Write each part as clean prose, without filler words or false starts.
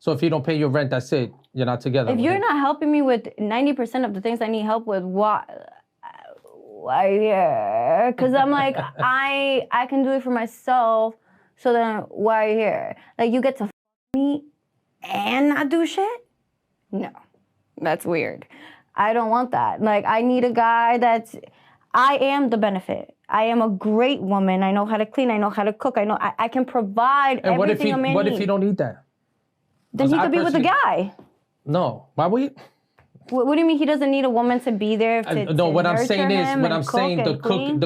So if you don't pay your rent, that's it. You're not together. If you're not helping me with 90% of the things I need help with, why are you here? Because I'm like, I can do it for myself. So then why are you here? Like, you get to me and not do shit? No, that's weird. I don't want that. Like, I need a guy I am the benefit. I am a great woman. I know how to clean. I know how to cook. I can provide everything a man needs. What if you don't need that? Then he could be with a guy. No. Why would you? What do you mean he doesn't need a woman to be there No, what I'm saying is, the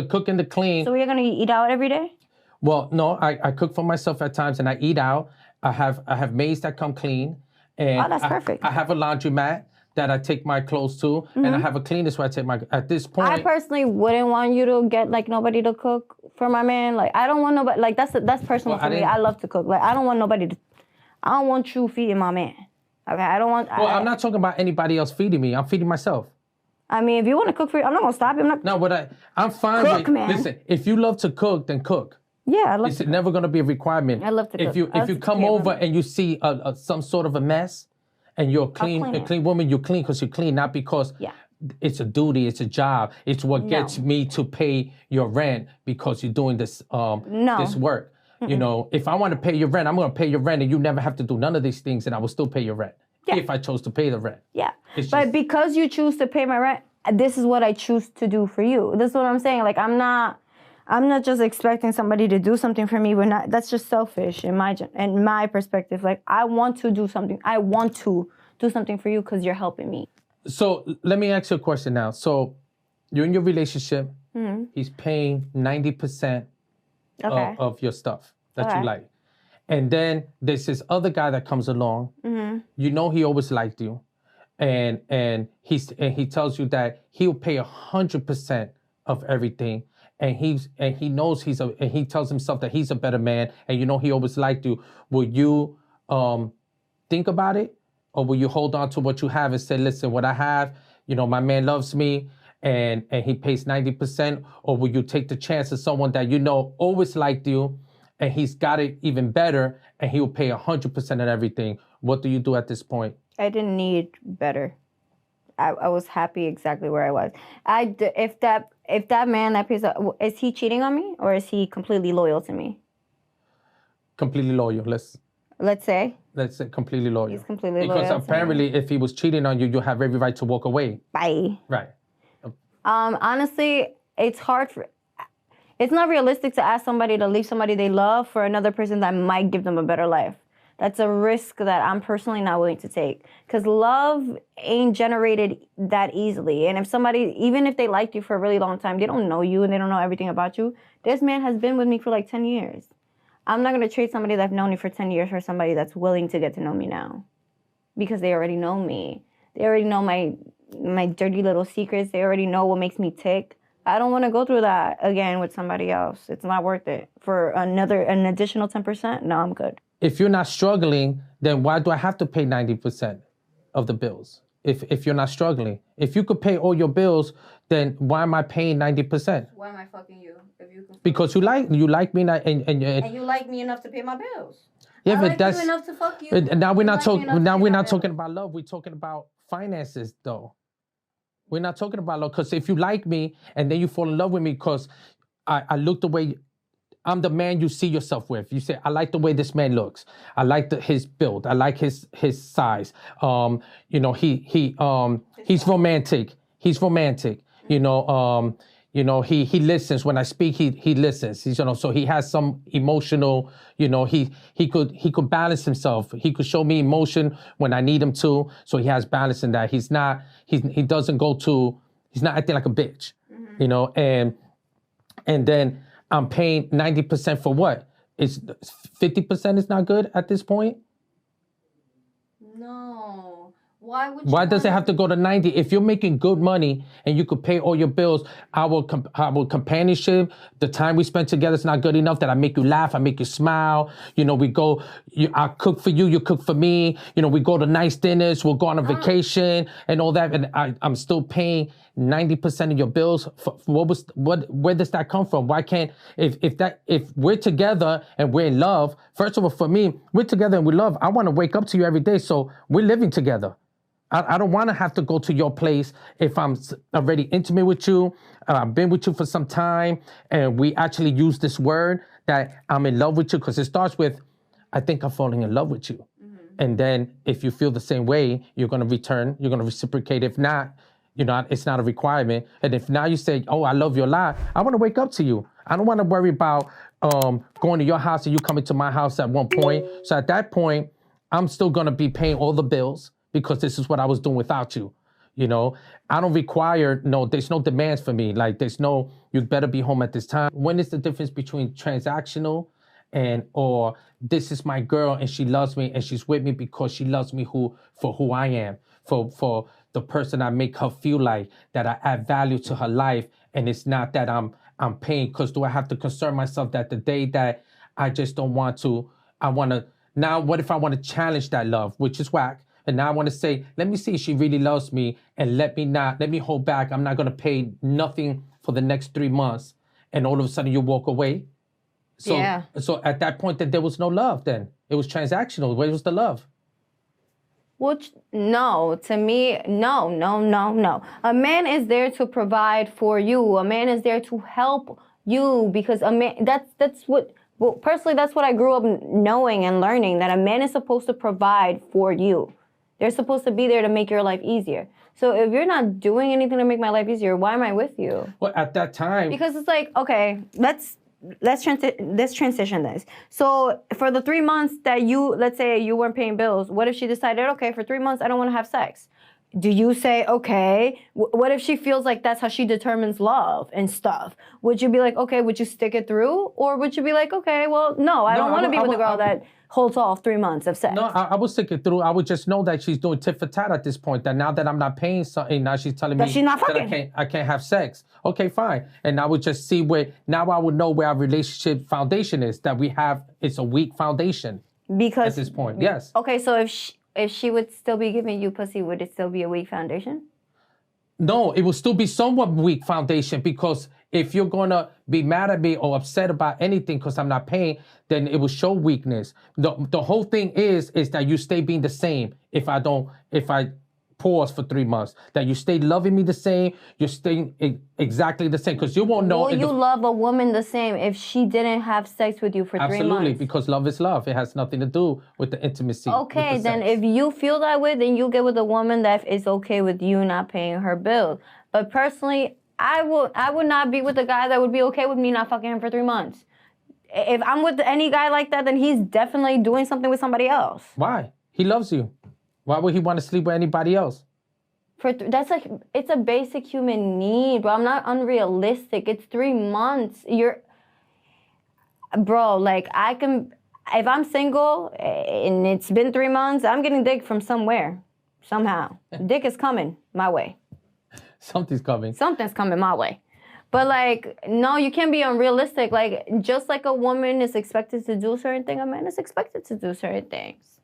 cook and the clean. So you're gonna eat out every day? Well, no, I cook for myself at times and I eat out. I have maids that come clean. And that's perfect. I have a laundromat that I take my clothes to, and I have a cleaners where I take my. At this point, I personally wouldn't want you to get like nobody to cook for my man. Like, I don't want nobody. Like, that's personal for me. I love to cook. Like, I don't want nobody to. I don't want you feeding my man. Okay, I don't want. Well, I'm not talking about anybody else feeding me. I'm feeding myself. I mean, if you want to cook for you, I'm not gonna stop you. I'm fine cook, with. Man. Listen, if you love to cook, then cook. Yeah, I love. It's never gonna be a requirement. I love to cook. If you come over and you see some sort of a mess, and you're a clean woman, you clean because you clean, not because it's a duty, it's a job. It's what gets me to pay your rent because you're doing this this work. You know, if I want to pay your rent, I'm going to pay your rent, and you never have to do none of these things, and I will still pay your rent if I chose to pay the rent. Yeah, but because you choose to pay my rent, this is what I choose to do for you. This is what I'm saying. Like, I'm not just expecting somebody to do something for me. That's just selfish in my perspective. Like, I want to do something. I want to do something for you because you're helping me. So let me ask you a question now. So you're in your relationship. He's paying 90% of your stuff that you like. And then there's this other guy that comes along. You know he always liked you. And he tells you that he'll pay 100% of everything. And he knows and he tells himself that he's a better man, and you know he always liked you. Will you think about it, or will you hold on to what you have and say, listen, what I have, you know, my man loves me, and he pays 90%, or will you take the chance of someone that you know always liked you, and he's got it even better, and he will pay 100% of everything? What do you do at this point? I didn't need better. I was happy exactly where I was. If that man that pays, is he cheating on me, or is he completely loyal to me? Completely loyal. Let's say completely loyal. He's completely loyal. Because apparently, if he was cheating on you, you have every right to walk away. Bye. Right. Honestly, it's not realistic to ask somebody to leave somebody they love for another person that might give them a better life. That's a risk that I'm personally not willing to take. Because love ain't generated that easily. And if somebody, even if they liked you for a really long time, they don't know you and they don't know everything about you. This man has been with me for like 10 years. I'm not going to trade somebody that's known me for 10 years for somebody that's willing to get to know me now. Because they already know me. They already know my dirty little secrets. They already know what makes me tick. I don't want to go through that again with somebody else. It's not worth it. For an additional 10%, no, I'm good. If you're not struggling, then why do I have to pay 90% of the bills? If you're not struggling, if you could pay all your bills, then why am I paying 90%? Why am I fucking you? If you can because you like me, and you like me enough to pay my bills. Yeah, I but like that's you enough to fuck you. Now we're not talking. Now we're not talking about love. We're talking about finances, though. We're not talking about love, because if you like me and then you fall in love with me because I look the way. I'm the man you see yourself with. You say, I like the way this man looks. I like his build. I like his size. You know, he's romantic. He's romantic. You know, he listens when I speak. He listens. He's, you know, so he has some emotional. You know, he could balance himself. He could show me emotion when I need him to. So he has balance in that. He's not acting like a bitch. You know, and then I'm paying 90% for what? It's 50% is not good at this point? No. Why does it have to go to 90? If you're making good money and you could pay all your bills, our companionship, the time we spend together is not good enough that I make you laugh, I make you smile. You know, I cook for you, you cook for me. You know, we go to nice dinners, we'll go on a vacation and all that. And I'm still paying 90% of your bills? Where does that come from? Why can't, if we're together and we're in love, first of all, for me, we're together and we love, I want to wake up to you every day. So we're living together. I don't want to have to go to your place if I'm already intimate with you. I've been with you for some time, and we actually use this word that I'm in love with you, because it starts with, I think I'm falling in love with you. Mm-hmm. And then if you feel the same way, you're going to return, you're going to reciprocate. If not, it's not a requirement. And if now you say, oh, I love you a lot, I want to wake up to you. I don't want to worry about going to your house and you coming to my house at one point. So at that point, I'm still going to be paying all the bills, because this is what I was doing without you. I don't require, there's no demands for me. Like, there's no, you better be home at this time. When is the difference between transactional or this is my girl and she loves me and she's with me because she loves me for who I am, for the person I make her feel like, that I add value to her life, and it's not that I'm paying, because do I have to concern myself that the day that I just don't want to, now what if I want to challenge that love, which is whack? And now I want to say, let me see if she really loves me, and let me hold back. I'm not going to pay nothing for the next 3 months. And all of a sudden you walk away. So at that point, that there was no love then. It was transactional. Where was the love? Which, no, to me, no. A man is there to provide for you. A man is there to help you, because a man, that's what, well, personally, that's what I grew up knowing and learning, that a man is supposed to provide for you. They're supposed to be there to make your life easier. So if you're not doing anything to make my life easier, why am I with you? Well, at that time, because it's like, okay, let's transition this. So for the 3 months that let's say you weren't paying bills, what if she decided, okay, for 3 months I don't want to have sex? Do you say, okay, what if she feels like that's how she determines love and stuff? Would you be like, okay, would you stick it through? Or would you be like, okay, well, no, I don't want to be with a girl that holds off 3 months of sex? No, I would stick it through. I would just know that she's doing tit for tat at this point, that now that I'm not paying something, now she's telling me she's not that I can't have sex. Okay, fine. And I would just see now I would know where our relationship foundation is, that it's a weak foundation. Because at this point, yes. Okay, so if she would still be giving you pussy, would it still be a weak foundation? No, it will still be somewhat weak foundation, because if you're going to be mad at me or upset about anything because I'm not paying, then it will show weakness. The whole thing is that you stay being the same if I pause for 3 months, that you stay loving me the same, you're staying exactly the same, because you won't know. Will you love a woman the same if she didn't have sex with you for 3 months? Absolutely, because love is love. It has nothing to do with the intimacy. Okay, then if you feel that way, then you get with a woman that is okay with you not paying her bills. But personally, I would not be with a guy that would be okay with me not fucking him for 3 months. If I'm with any guy like that, then he's definitely doing something with somebody else. Why? He loves you. Why would he want to sleep with anybody else? It's a basic human need, bro. I'm not unrealistic. It's 3 months. Bro, like, if I'm single and it's been 3 months, I'm getting dick from somewhere, somehow. Dick is coming my way. Something's coming. Something's coming my way. But, like, no, you can't be unrealistic. Like, just like a woman is expected to do certain things, a man is expected to do certain things.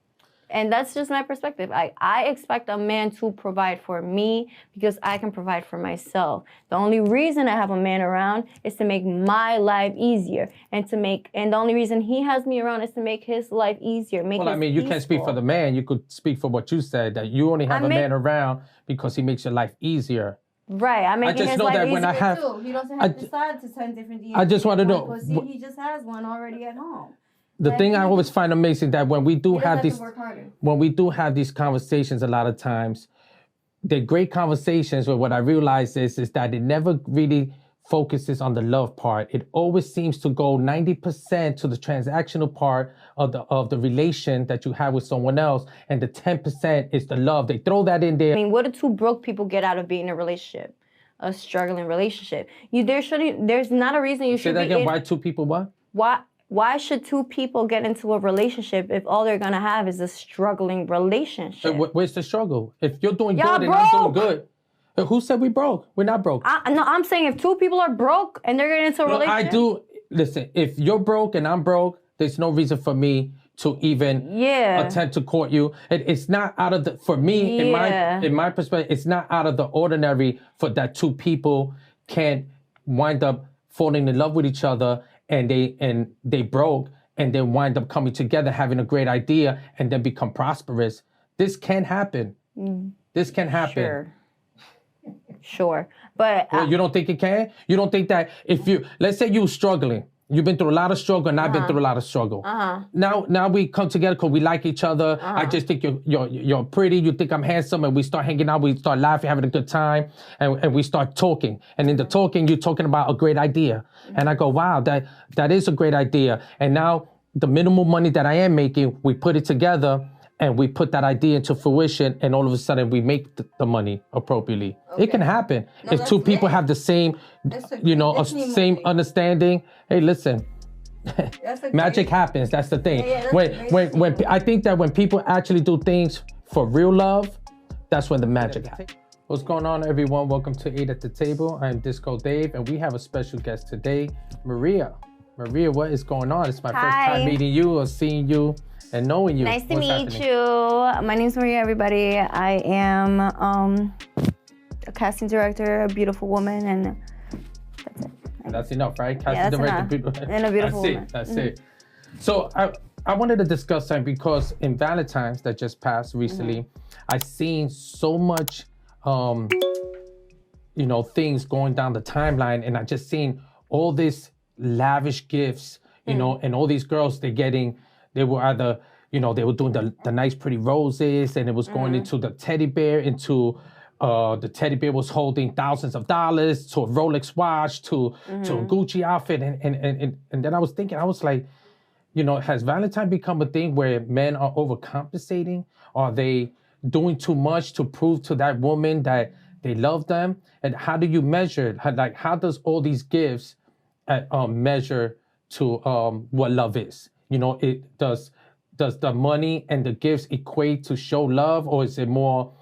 And that's just my perspective. I expect a man to provide for me because I can provide for myself. The only reason I have a man around is to make my life easier. And the only reason he has me around is to make his life easier. You can't speak for the man. You could speak for what you said, that you only have a man around because he makes your life easier. Right, I'm making his life easier too. He doesn't have to decide to send different DMs. I just want to know. He just has one already at home. The thing I always find amazing, that when we do have these conversations, a lot of times, they're great conversations, but what I realize is that it never really focuses on the love part. It always seems to go 90% to the transactional part of the relation that you have with someone else, and the 10% is the love. They throw that in there. I mean, what do two broke people get out of being in a relationship? A struggling relationship. There's not a reason you should be in. Say that again. Why two people what? Why should two people get into a relationship if all they're gonna have is a struggling relationship? Where's the struggle? If you're doing good and I'm doing good, who said we broke? We're not broke. No, I'm saying if two people are broke and they're getting into a relationship. Listen, if you're broke and I'm broke, there's no reason for me to even attempt to court you. It's not out of the, for me, in my perspective, it's not out of the ordinary for that two people can wind up falling in love with each other and they broke and then wind up coming together, having a great idea and then become prosperous. This can happen. This can happen. Sure. But well, you don't think it can? You don't think that if you, let's say you're struggling, you've been through a lot of struggle and I've been through a lot of struggle. Now we come together because we like each other. I just think you're pretty. You think I'm handsome, and we start hanging out. We start laughing, having a good time, and we start talking. And in the talking, you're talking about a great idea. And I go, wow, that is a great idea. And now the minimal money that I am making, we put it together. And we put that idea into fruition, and all of a sudden we make the money appropriately. It can happen if two people have the same, same understanding. Hey, listen, magic happens. That's the thing. When I think that when people actually do things for real love, that's when the magic happens. What's going on, everyone? Welcome to 8 at the Table. I'm Disco Dave, and we have a special guest today, Maria. Maria, what is going on? It's my first time meeting you or seeing you and knowing you. Nice to meet you. My name's Maria, everybody. I am a casting director, a beautiful woman, and that's it. That's enough, right? Casting director, and a beautiful woman. That's it. So I wanted to discuss something because in Valentine's that just passed recently, I seen so much, things going down the timeline, and I just seen all this lavish gifts, and all these girls they were either, they were doing the nice pretty roses, and it was going into the teddy bear, the teddy bear was holding thousands of dollars, to a Rolex watch, to a Gucci outfit. And then I was thinking, I was like, has Valentine become a thing where men are overcompensating? Are they doing too much to prove to that woman that they love them? And how do you measure it? How does all these gifts measure to what love is? It does the money and the gifts equate to show love, or is it more,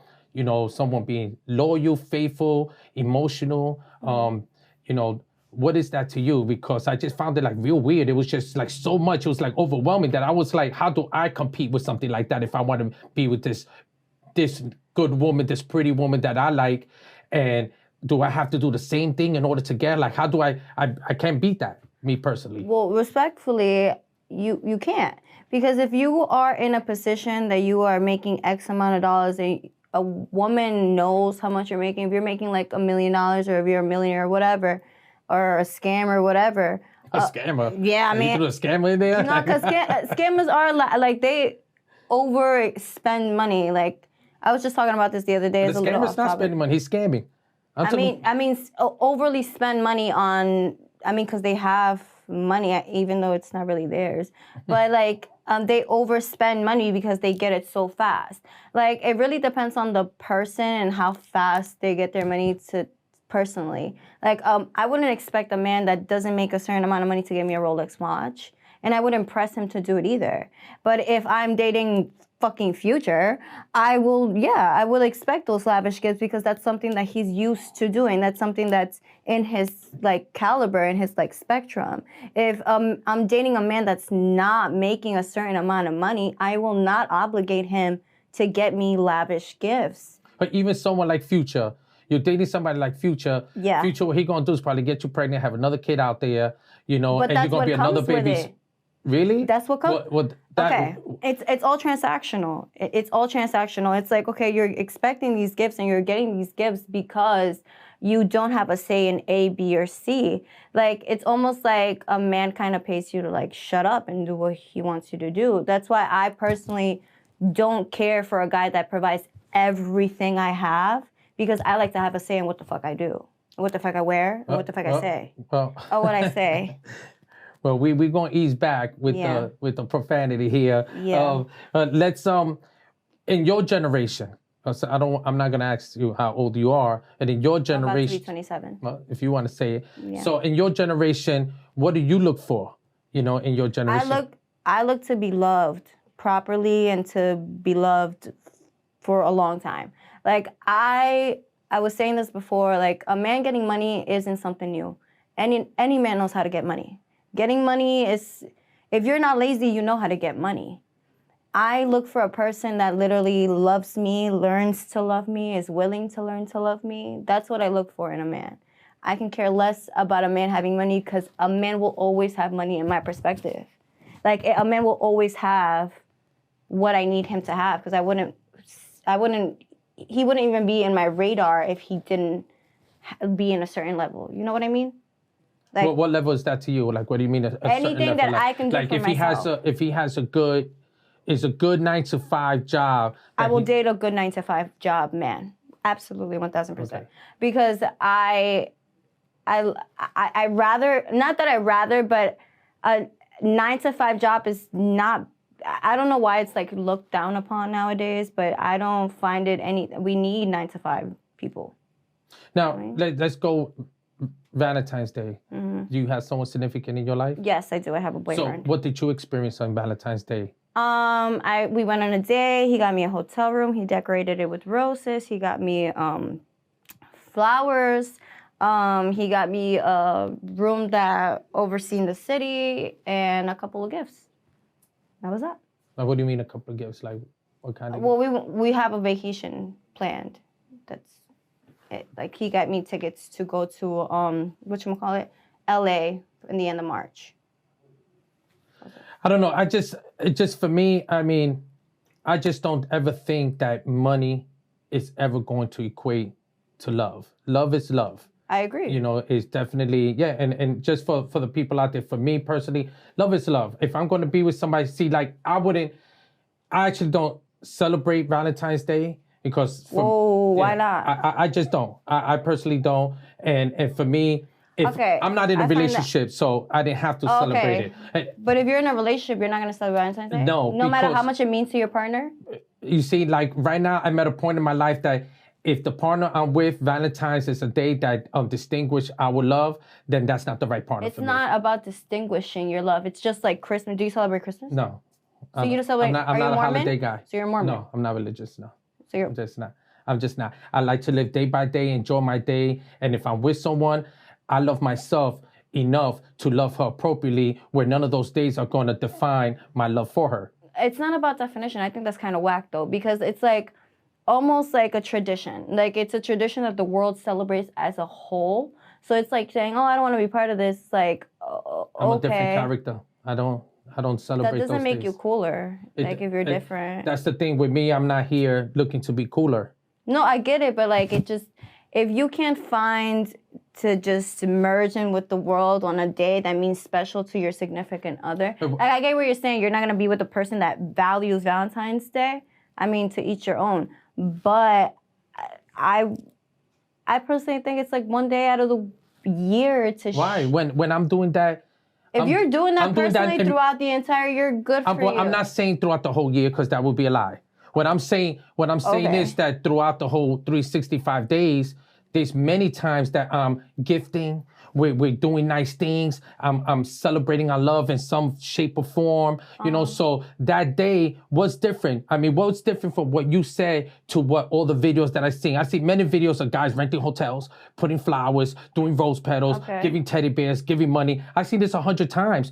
someone being loyal, faithful, emotional? What is that to you? Because I just found it real weird. It was just so much. It was overwhelming that I was like, how do I compete with something like that if I want to be with this good woman, this pretty woman that I like? And do I have to do the same thing in order to get? How do I can't beat that, me personally. Well, respectfully, you can't. Because if you are in a position that you are making X amount of dollars and a woman knows how much you're making, if you're making $1 million or if you're a millionaire or whatever, or a scam or whatever. A scammer? Yeah, I mean. You threw a scammer in there? No, because scammers are they overspend money. I was just talking about this the other day. The scammer's not spending money, he's scamming. Overly spend money on, because they have money, even though it's not really theirs. But they overspend money because they get it so fast. It really depends on the person and how fast they get their money to personally. I wouldn't expect a man that doesn't make a certain amount of money to give me a Rolex watch. And I wouldn't press him to do it either. But if I'm dating fucking Future, I will expect those lavish gifts because that's something that he's used to doing. That's something that's in his caliber, in his spectrum. If I'm dating a man that's not making a certain amount of money, I will not obligate him to get me lavish gifts. But even someone like Future, you're dating somebody like Future. Yeah. Future, what he gonna do is probably get you pregnant, have another kid out there, but and you're gonna be another baby. Really? That's what comes. Okay, it's all transactional. It's all transactional. It's okay, you're expecting these gifts and you're getting these gifts because you don't have a say in A, B, or C. It's almost like a man kind of pays you to shut up and do what he wants you to do. That's why I personally don't care for a guy that provides everything I have, because I like to have a say in what the fuck I do, what the fuck I wear, and what the fuck I say. What I say. Well, we're gonna ease back with the profanity here. Yeah. Let's in your generation. I'm not gonna ask you how old you are, and in your generation. I'm about to be 27. Well, if you want to say it. Yeah. So in your generation, what do you look for? In your generation. I look to be loved properly and to be loved for a long time. I was saying this before. A man getting money isn't something new. Any man knows how to get money. Getting money is, if you're not lazy, you know how to get money. I look for a person that literally loves me, learns to love me, is willing to learn to love me. That's what I look for in a man. I can care less about a man having money because a man will always have money in my perspective. Like, a man will always have what I need him to have because he wouldn't even be in my radar if he didn't be in a certain level. You know what I mean? Like, what level is that to you? Like, what do you mean? Anything that I can do like for if myself. If he has a good 9-to-5 job. I will date a good 9-to-5 job man. Absolutely, 1,000%. Okay. Because I rather, not that I rather, but a 9-to-5 job is not, I don't know why it's like looked down upon nowadays, but I don't find it we need 9-to-5 people. Now, right? let's go Valentine's Day. Do you have someone significant in your life? Yes, I do. I have a boyfriend. So what did you experience on Valentine's Day? We went on a date. He got me a hotel room. He decorated it with roses. He got me flowers. He got me a room that overseen the city and a couple of gifts. That was that. Like, what do you mean a couple of gifts? Like, what kind of Well, we have a vacation planned. That's it. Like, he got me tickets to go to whatchamacallit, LA in the end of March. I don't know. It just for me, I mean, I just don't ever think that money is ever going to equate to love. Love is love. I agree. You know, it's definitely, yeah. And just for the people out there, for me personally, love is love. If I'm going to be with somebody, see, like, I actually don't celebrate Valentine's Day because. Why not? I just don't. I personally don't. And for me, I'm not in a relationship, so I didn't have to celebrate it. But if you're in a relationship, you're not going to celebrate Valentine's Day? No matter how much it means to your partner? You see, like right now, I'm at a point in my life that if the partner I'm with, Valentine's is a day that distinguish our love, then that's not the right partner for me. It's not about distinguishing your love. It's just like Christmas. Do you celebrate Christmas? No. So you don't celebrate? I'm not a holiday guy. So you're a Mormon? No, I'm not religious, no. So you're... I'm just not. I like to live day by day, enjoy my day, and if I'm with someone, I love myself enough to love her appropriately where none of those days are going to define my love for her. It's not about definition. I think that's kind of whack, though, because it's like almost like a tradition. Like, it's a tradition that the world celebrates as a whole. So it's like saying, oh, I don't want to be part of this. Like, I'm a different character. I don't celebrate those days. That doesn't make you cooler, like, if you're different. That's the thing with me. I'm not here looking to be cooler. No, I get it, but like, it just, if you can't find to just merge in with the world on a day that means special to your significant other. I get what you're saying. You're not going to be with a person that values Valentine's Day. I mean, to each your own. But I personally think it's like one day out of the year to... Why? When I'm doing that... If you're doing that personally throughout the entire year, good for you. I'm not saying throughout the whole year because that would be a lie. What I'm saying is that throughout the whole 365 days, there's many times that I'm gifting, we're doing nice things, I'm celebrating our love in some shape or form, you know, so that day was different. I mean, what's different from what you said to what all the videos that I see? I see many videos of guys renting hotels, putting flowers, doing rose petals, giving teddy bears, giving money. I've seen this 100 times.